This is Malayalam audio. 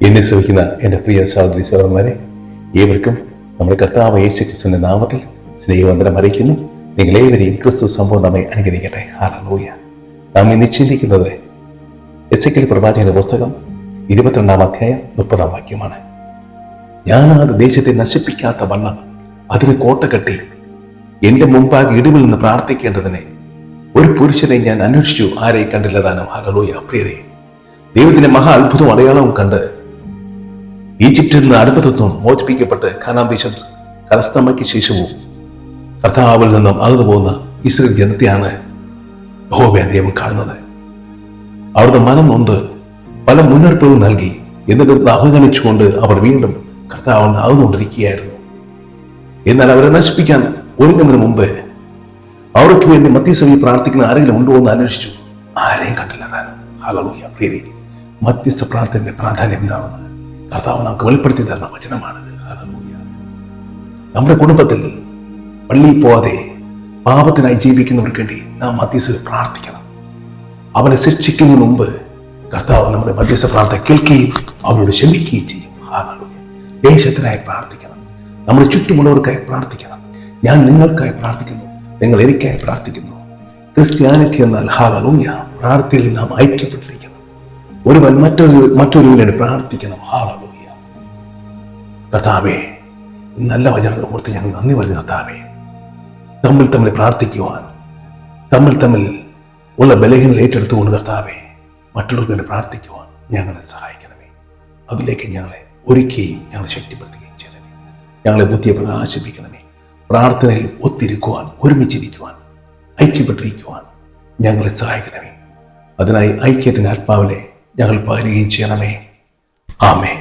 എന്നെ ശ്രമിക്കുന്ന എൻ്റെ പ്രിയ സഹോദരി സഹോദരന്മാരെ, ഏവർക്കും നമ്മുടെ കർത്താവ് യേശു ക്രിസ്തുവിന്റെ നാമത്തിൽ സ്നേഹവന്ദനം അറിയിക്കുന്നു. നിങ്ങളേവരെയും ക്രിസ്തു സമ്പൂർണ്ണമായി അനുഗ്രഹിക്കട്ടെ. ഹല്ലേലൂയ. നാം ഇന്ന് ചിന്തിക്കുന്നത് എസെക്കിയേൽ പ്രവാചകന്റെ പുസ്തകം 22-ാം അധ്യായം 30-ാം വാക്യമാണ്. ഞാൻ ആ ദേശത്തെ നശിപ്പിക്കാത്ത വണ്ണം അതിന് കോട്ട കെട്ടി എന്റെ മുമ്പാകെ ഇടിവിൽ നിന്ന് പ്രാർത്ഥിക്കേണ്ടതിന് ഒരു പുരുഷനെ ഞാൻ അന്വേഷിച്ചു, ആരെയും കണ്ടില്ലതാനും. ഹല്ലേലൂയ. പ്രിയരേ, ദൈവത്തിന്റെ മഹാ അത്ഭുതവും അടയാളവും കണ്ട് ഈജിപ്തിൽ നിന്ന് അടിമത്തത്തിൽ മോചിപ്പിക്കപ്പെട്ട് കാനാൻ ദേശം കരസ്ഥമാക്കിയ ശേഷവും കർത്താവിൽ നിന്നും അകന്നു പോകുന്ന ഇസ്രായേൽ ജനത്തെയാണ് യഹോവയായ ദൈവം കാണുന്നത്. അവിടുത്തെ മനം നൊന്ത് പല മുന്നറിയിപ്പുകൾ നൽകി, എന്നിട്ട് അവഗണിച്ചുകൊണ്ട് അവർ വീണ്ടും കർത്താവിന് അകന്നുകൊണ്ടിരിക്കുകയായിരുന്നു. എന്നാൽ അവരെ നശിപ്പിക്കാൻ ഒരുങ്ങുന്നതിന് മുമ്പ് അവർക്ക് വേണ്ടി മധ്യസ്ഥയിൽ പ്രാർത്ഥിക്കുന്ന ആരെങ്കിലും ഉണ്ടോ എന്ന് അന്വേഷിച്ചു, ആരെയും കണ്ടില്ല താനും. ഹല്ലേലൂയ. പ്രിയരേ, മധ്യസ്ഥ പ്രാർത്ഥനയുടെ പ്രാധാന്യം എന്താണെന്ന് കർത്താവ് നമുക്ക് വെളിപ്പെടുത്തി തരുന്ന വചനമാണിത്. ഹല്ലേലൂയ. നമ്മുടെ കുടുംബത്തിൽ പള്ളിയിൽ പോവാതെ പാപത്തിനായി ജീവിക്കുന്നവർക്ക് വേണ്ടി നാം മധ്യസ്ഥയിൽ പ്രാർത്ഥിക്കണം. അവനെ ശിക്ഷിക്കുന്നതിന് മുമ്പ് കർത്താവ് നമ്മുടെ മധ്യസ്ഥ പ്രാർത്ഥന കേൾക്കുകയും അവരോട് ക്ഷമിക്കുകയും ചെയ്യും. ഹല്ലേലൂയ. ദേശത്തിനായി പ്രാർത്ഥിക്കണം, നമ്മുടെ ചുറ്റുമുള്ളവർക്കായി പ്രാർത്ഥിക്കണം. ഞാൻ നിങ്ങൾക്കായി പ്രാർത്ഥിക്കുന്നു, നിങ്ങൾ എനിക്കായി പ്രാർത്ഥിക്കുന്നു. ക്രിസ്ത്യാനിറ്റി എന്നാൽ ഹല്ലേലൂയ, പ്രാർത്ഥനയിൽ നാം ഐക്യപ്പെട്ടിരിക്കണം. ഒരുവൻ മറ്റൊരുവനോട് പ്രാർത്ഥിക്കണം. ഹല്ലേലൂയ. കർത്താവേ, നല്ല വചനത്തെ ഓർത്ത് ഞങ്ങൾ നന്ദി പറഞ്ഞു. കർത്താവേ, തമ്മിൽ പ്രാർത്ഥിക്കുവാൻ, തമ്മിൽ ഉള്ള ബലഹീനത ഏറ്റെടുത്തുകൊണ്ട് കർത്താവേ, മറ്റുള്ളവർക്ക് വേണ്ടി പ്രാർത്ഥിക്കുവാൻ ഞങ്ങളെ സഹായിക്കണമേ. അതിലേക്ക് ഞങ്ങളെ ഒരുക്കുകയും ഞങ്ങളെ ശക്തിപ്പെടുത്തുകയും ചെയ്യണമേ. ഞങ്ങളെ ബുദ്ധിയെ പ്രകാശിപ്പിക്കണമേ. പ്രാർത്ഥനയിൽ ഒത്തിരിക്കുവാൻ, ഒരുമിച്ചിരിക്കുവാൻ, ഐക്യപ്പെട്ടിരിക്കുവാൻ ഞങ്ങളെ സഹായിക്കണമേ. അതിനായി ഐക്യത്തിന്റെ ആത്മാവിനെ ഞങ്ങൾ പകരുകയും ചെയ്യണമേ. ആമേൻ.